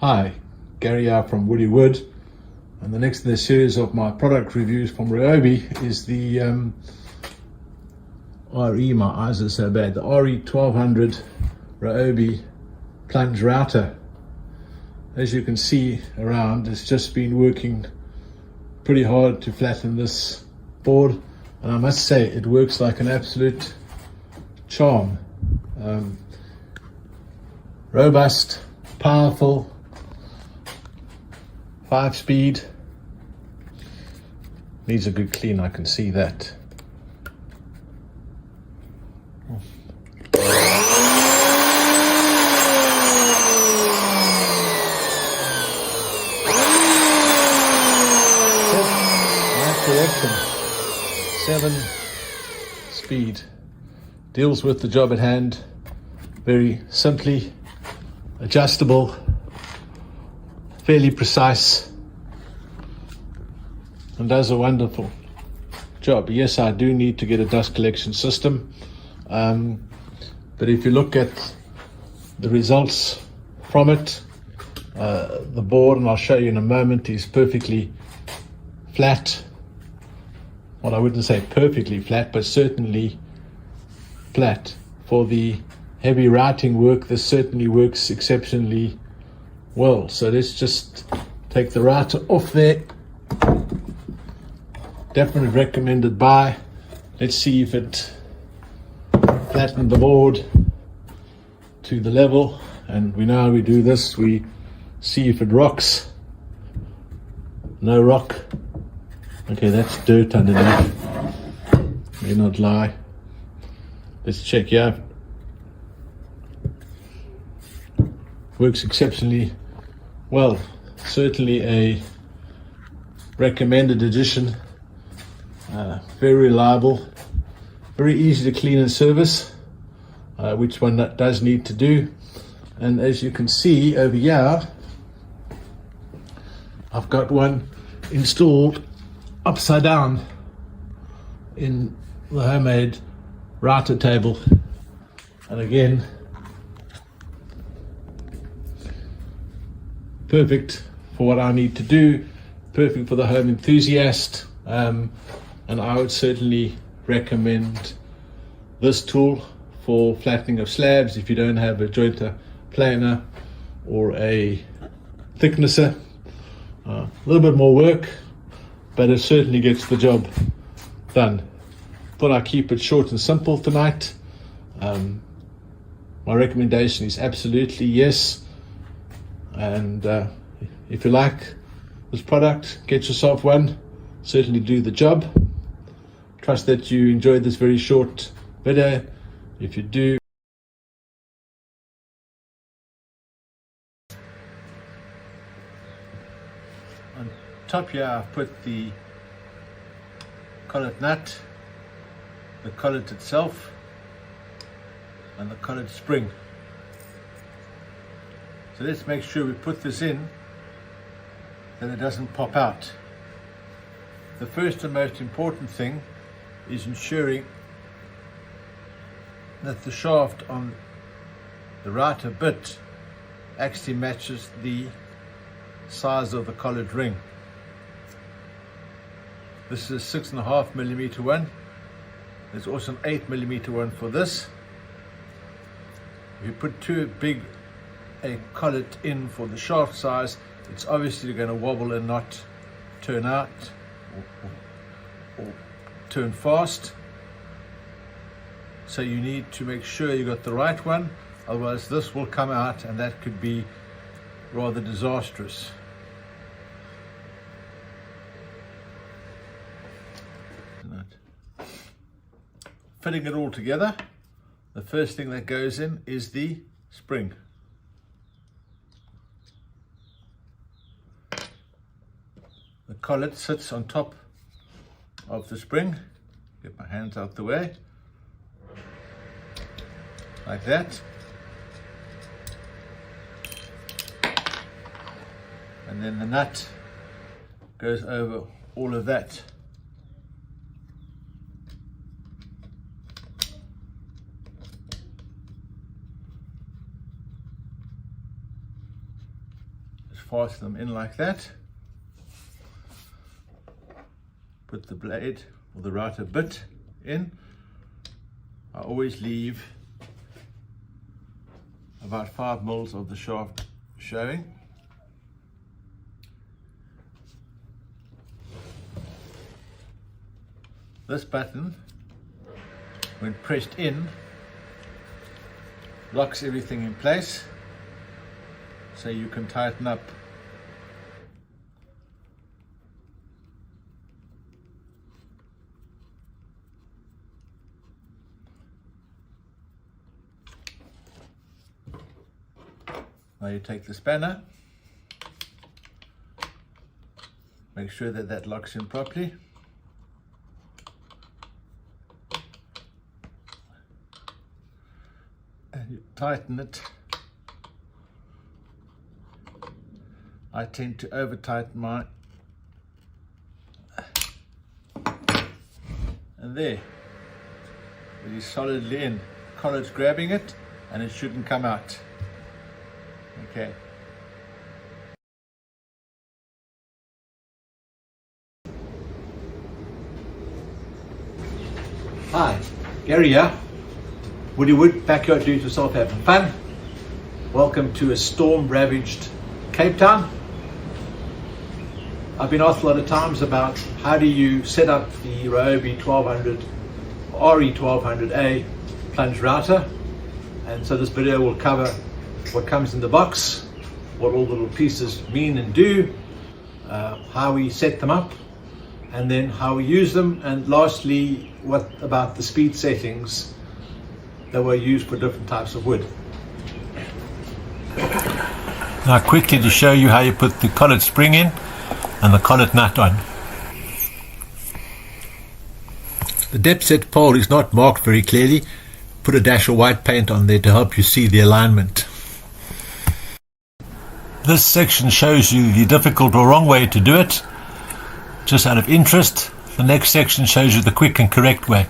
Hi, Gary here from Woody Wood, and the next in the series of my product reviews from Ryobi is the my eyes are so bad, the RE1200 Ryobi Plunge Router. As you can see around, it's just been working pretty hard to flatten this board, and I must say it works like an absolute charm. Robust, powerful, 5-speed, needs a good clean, I can see that. Correction, 7 speed, deals with the job at hand very simply, adjustable, fairly precise, and does a wonderful job. Yes, I do need to get a dust collection system, but if you look at the results from it, the board, and I'll show you in a moment, is perfectly flat. Well, I wouldn't say perfectly flat, but certainly flat. For the heavy routing work, this certainly works exceptionally well. So let's just take the router off there. Definitely recommended buy. Let's see if it flattened the board to the level. And we know how we do this. We see if it rocks. No rock. Okay, that's dirt underneath. May not lie. Let's check, yeah. Works exceptionally well. Certainly a recommended addition. Very reliable. Very easy to clean and service, which one that does need to do. And as you can see over here, I've got one installed upside down in the homemade router table, and again, perfect for what I need to do, perfect for the home enthusiast, and I would certainly recommend this tool for flattening of slabs if you don't have a jointer planer or a thicknesser. A little bit more work, but it certainly gets the job done. Thought I'd keep it short and simple tonight. My recommendation is absolutely yes. And if you like this product, get yourself one. Certainly do the job. Trust that you enjoyed this very short video. If you do, on top here I've put the collet nut, the collet itself, and the collet spring. So let's make sure we put this in that it doesn't pop out. The first and most important thing is ensuring that the shaft on the router bit actually matches the size of the collet ring. This is a 6.5mm one. There's also an 8mm one for this. If you put too big a collet in for the shaft size, it's obviously going to wobble and not turn out or turn fast. So you need to make sure you got the right one, otherwise this will come out and that could be rather disastrous. Fitting it all together, the first thing that goes in is the spring. The collet sits on top of the spring. Get my hands out the way, like that. And then the nut goes over all of that. fasten them in like that. Put the blade or the router bit in. I always leave about 5 mils of the shaft showing. This button, when pressed in, locks everything in place, so you can tighten up Now you take the spanner, make sure that that locks in properly. And you tighten it. I tend to over tighten mine. And there, it is solidly in. Collar's grabbing it and it shouldn't come out. Okay. Hi, Gary here. Woody Wood, backyard do it yourself having fun. Welcome to a storm ravaged Cape Town. I've been asked a lot of times about how do you set up the Ryobi RE1200A Plunge Router, and so this video will cover what comes in the box, what all the little pieces mean and do, how we set them up, and then how we use them, and lastly what about the speed settings that were used for different types of wood. Now quickly to show you how you put the collet spring in and the collet nut on. The depth set pole is not marked very clearly. Put a dash of white paint on there to help you see the alignment. This section shows you the difficult or wrong way to do it. Just out of interest, the next section shows you the quick and correct way.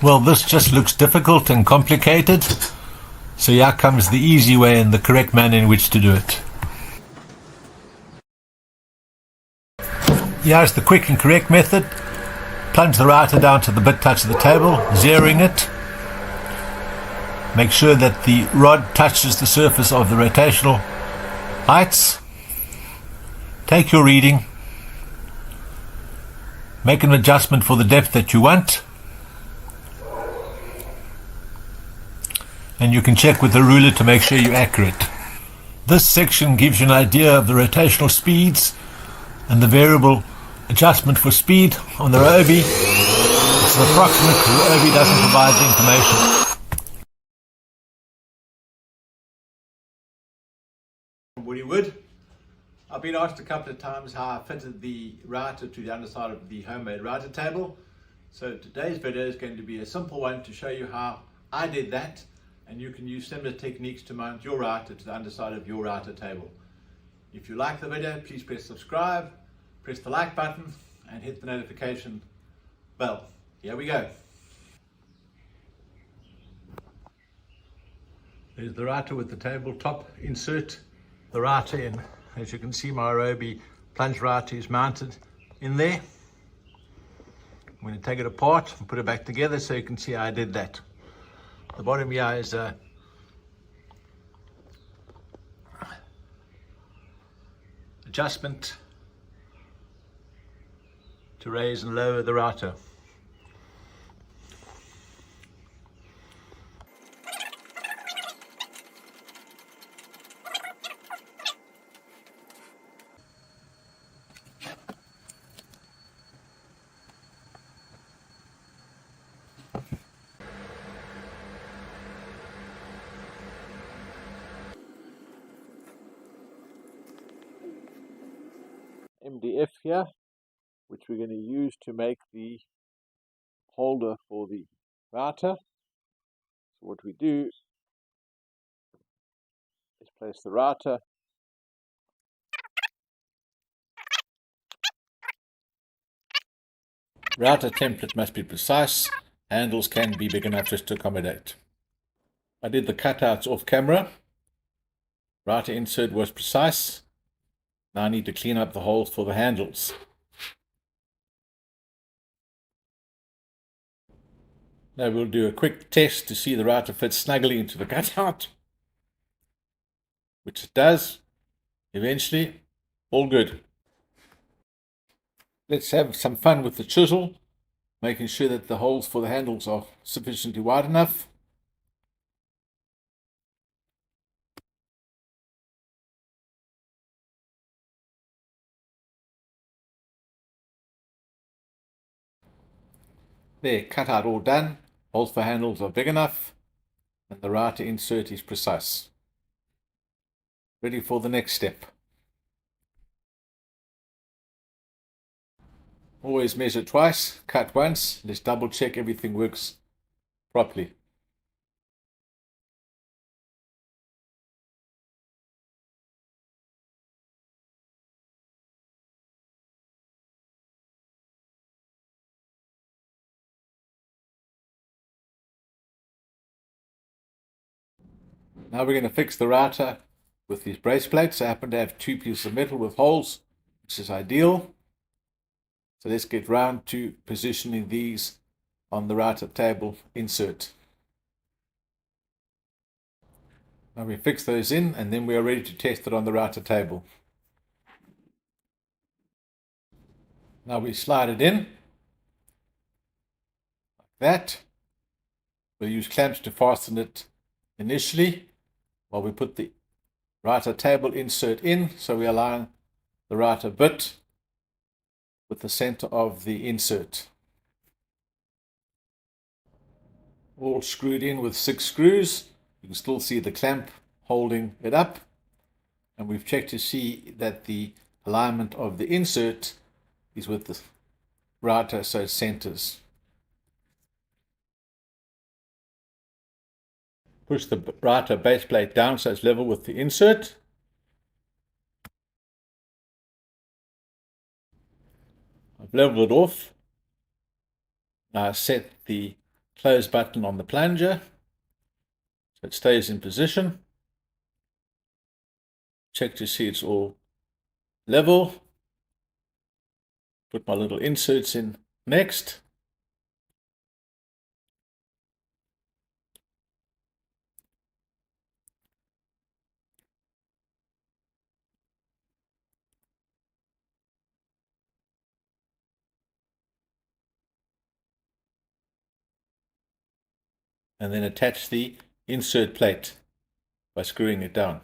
Well, this just looks difficult and complicated, so here comes the easy way and the correct manner in which to do it. Here's the quick and correct method. Plunge the router down to the bit touch of the table, zeroing it. Make sure that the rod touches the surface of the rotational heights. Take your reading. Make an adjustment for the depth that you want. And you can check with the ruler to make sure you're accurate. This section gives you an idea of the rotational speeds and the variable adjustment for speed on the Ryobi. It's an approximate, the Ryobi doesn't provide the information. Woody Wood. I've been asked a couple of times how I fitted the router to the underside of the homemade router table. So today's video is going to be a simple one to show you how I did that. And you can use similar techniques to mount your router to the underside of your router table. If you like the video, please press subscribe, press the like button, and hit the notification bell. Here we go. There's the router with the tabletop. Insert the router in. As you can see, my Ryobi Plunge Router is mounted in there. I'm going to take it apart and put it back together so you can see how I did that. The bottom here is a adjustment to raise and lower the router. MDF here, which we're going to use to make the holder for the router. So what we do is place the router template must be precise. Handles can be big enough just to accommodate. I did the cutouts off camera. Router insert was precise. Now I need to clean up the holes for the handles. Now we'll do a quick test to see the router fits snugly into the cutout, which it does. Eventually, all good. Let's have some fun with the chisel, making sure that the holes for the handles are sufficiently wide enough. There, cutout all done. Holes for handles are big enough, and the router insert is precise. Ready for the next step. Always measure twice, cut once. Let's double check everything works properly. Now we're going to fix the router with these brace plates. I happen to have two pieces of metal with holes, which is ideal. So let's get round to positioning these on the router table insert. Now we fix those in, and then we are ready to test it on the router table. Now we slide it in, like that. We'll use clamps to fasten it initially, while we put the router table insert in, so we align the router bit with the center of the insert. All screwed in with 6 screws. You can still see the clamp holding it up, and we've checked to see that the alignment of the insert is with the router, so it centers. Push the router base plate down so it's level with the insert. I've leveled it off. Now I set the close button on the plunger so it stays in position. Check to see it's all level. Put my little inserts in next. And then attach the insert plate by screwing it down.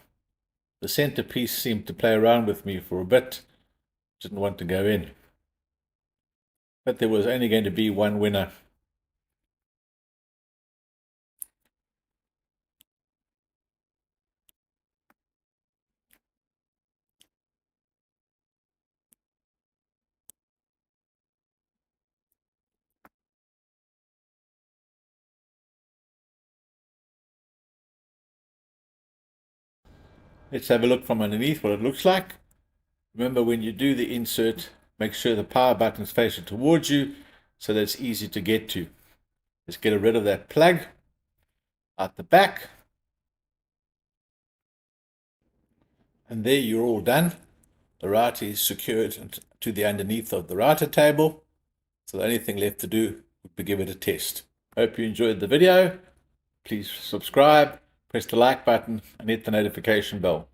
The center piece seemed to play around with me for a bit. Didn't want to go in. But there was only going to be one winner. Let's have a look from underneath what it looks like. Remember, when you do the insert, make sure the power button is facing towards you so that it's easy to get to. Let's get rid of that plug out the back. And there you're all done. The router is secured to the underneath of the router table. So the only thing left to do would be give it a test. Hope you enjoyed the video. Please subscribe, press the like button, and hit the notification bell.